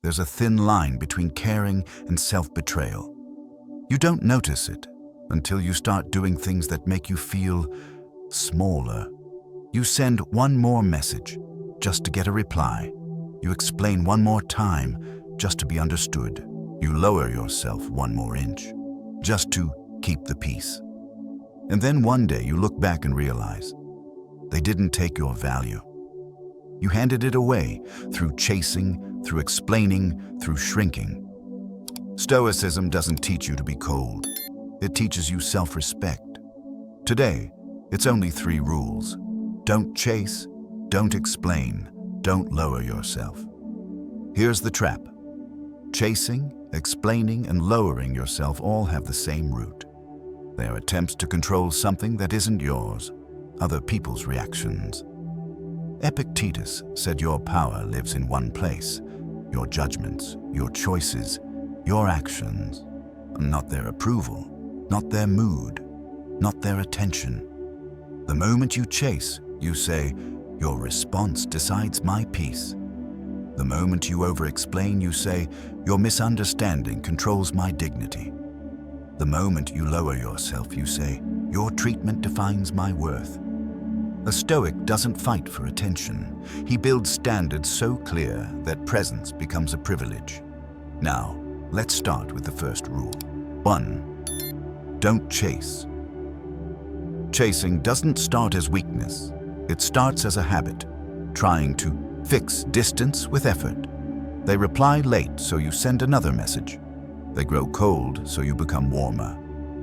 There's a thin line between caring and self-betrayal. You don't notice it until you start doing things that make you feel smaller. You send one more message just to get a reply. You explain one more time just to be understood. You lower yourself one more inch just to keep the peace. And then one day you look back and realize they didn't take your value. You handed it away through chasing, through explaining, through shrinking. Stoicism doesn't teach you to be cold. It teaches you self-respect. Today, it's only 3 rules. Don't chase, don't explain, don't lower yourself. Here's the trap. Chasing, explaining, and lowering yourself all have the same root. They are attempts to control something that isn't yours, other people's reactions. Epictetus said your power lives in one place, your judgments, your choices, your actions, not their approval, not their mood, not their attention. The moment you chase, you say, your response decides my peace. The moment you over-explain, you say, your misunderstanding controls my dignity. The moment you lower yourself, you say, your treatment defines my worth. A Stoic doesn't fight for attention. He builds standards so clear that presence becomes a privilege. Now, let's start with the first rule. 1. Don't chase. Chasing doesn't start as weakness. It starts as a habit, trying to fix distance with effort. They reply late, so you send another message. They grow cold, so you become warmer.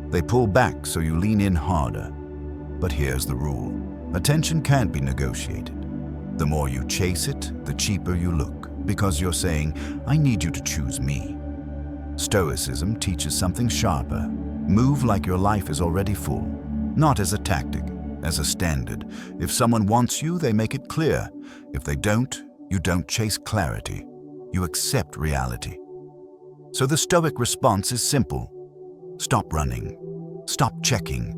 They pull back, so you lean in harder. But here's the rule. Attention can't be negotiated. The more you chase it, the cheaper you look, because you're saying, I need you to choose me. Stoicism teaches something sharper. Move like your life is already full, not as a tactic, as a standard. If someone wants you, they make it clear. If they don't, you don't chase clarity. You accept reality. So the Stoic response is simple. Stop running. Stop checking.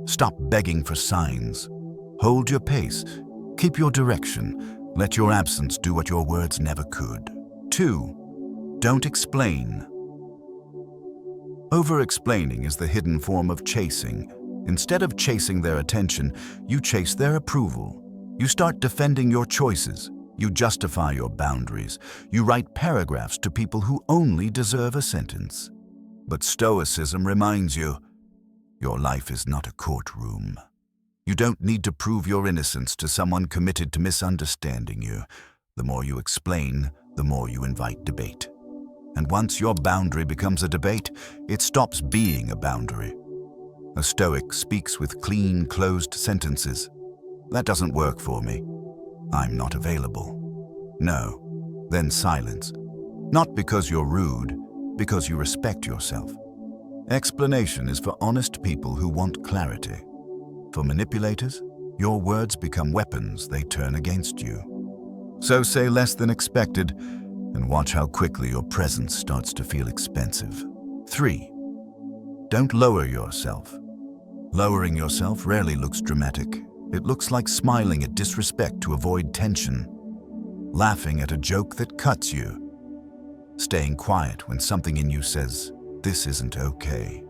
Stop begging for signs. Hold your pace. Keep your direction. Let your absence do what your words never could. 2. Don't explain. Over-explaining is the hidden form of chasing. Instead of chasing their attention, you chase their approval. You start defending your choices. You justify your boundaries. You write paragraphs to people who only deserve a sentence. But Stoicism reminds you, your life is not a courtroom. You don't need to prove your innocence to someone committed to misunderstanding you. The more you explain, the more you invite debate. And once your boundary becomes a debate, it stops being a boundary. A Stoic speaks with clean, closed sentences. That doesn't work for me. I'm not available. No. Then silence. Not because you're rude, because you respect yourself. Explanation is for honest people who want clarity. For manipulators, your words become weapons they turn against you. So say less than expected, and watch how quickly your presence starts to feel expensive. 3. Don't lower yourself. Lowering yourself rarely looks dramatic. It looks like smiling at disrespect to avoid tension, laughing at a joke that cuts you, staying quiet when something in you says, this isn't okay.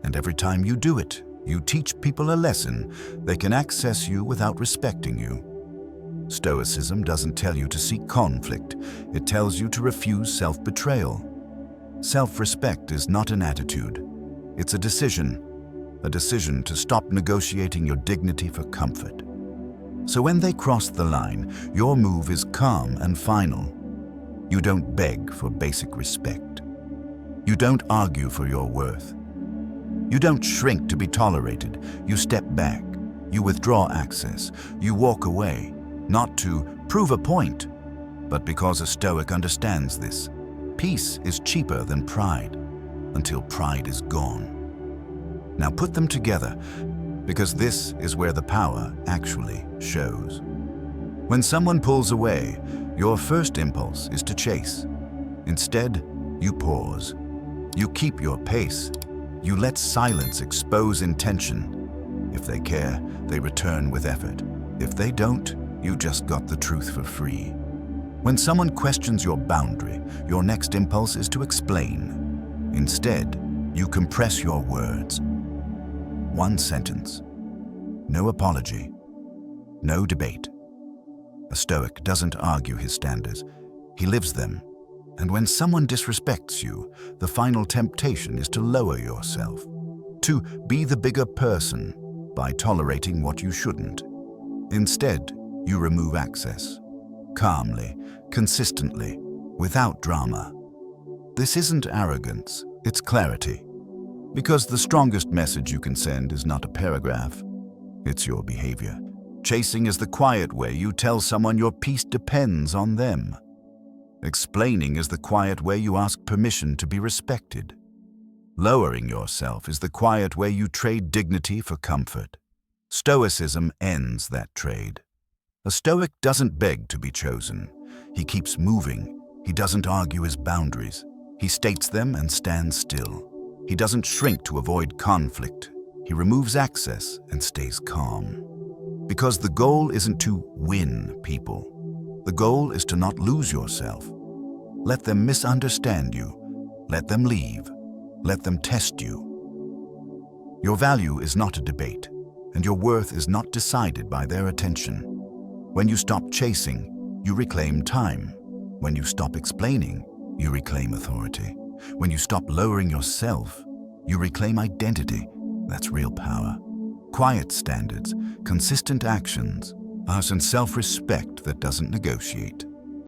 And every time you do it, you teach people a lesson. They can access you without respecting you. Stoicism doesn't tell you to seek conflict. It tells you to refuse self-betrayal. Self-respect is not an attitude. It's a decision to stop negotiating your dignity for comfort. So when they cross the line, your move is calm and final. You don't beg for basic respect. You don't argue for your worth. You don't shrink to be tolerated. You step back. You withdraw access. You walk away, not to prove a point, but because a Stoic understands this. Peace is cheaper than pride, until pride is gone. Now put them together, because this is where the power actually shows. When someone pulls away, your first impulse is to chase. Instead, you pause. You keep your pace. You let silence expose intention. If they care, they return with effort. If they don't, you just got the truth for free. When someone questions your boundary, your next impulse is to explain. Instead, you compress your words. One sentence. No apology. No debate. A Stoic doesn't argue his standards. He lives them. And when someone disrespects you, the final temptation is to lower yourself, to be the bigger person by tolerating what you shouldn't. Instead, you remove access, calmly, consistently, without drama. This isn't arrogance, it's clarity. Because the strongest message you can send is not a paragraph, it's your behavior. Chasing is the quiet way you tell someone your peace depends on them. Explaining is the quiet way you ask permission to be respected. Lowering yourself is the quiet way you trade dignity for comfort. Stoicism ends that trade. A Stoic doesn't beg to be chosen. He keeps moving. He doesn't argue his boundaries. He states them and stands still. He doesn't shrink to avoid conflict. He removes access and stays calm. Because the goal isn't to win people. The goal is to not lose yourself. Let them misunderstand you. Let them leave. Let them test you. Your value is not a debate, and your worth is not decided by their attention. When you stop chasing, you reclaim time. When you stop explaining, you reclaim authority. When you stop lowering yourself, you reclaim identity. That's real power. Quiet standards, consistent actions, and self-respect that doesn't negotiate.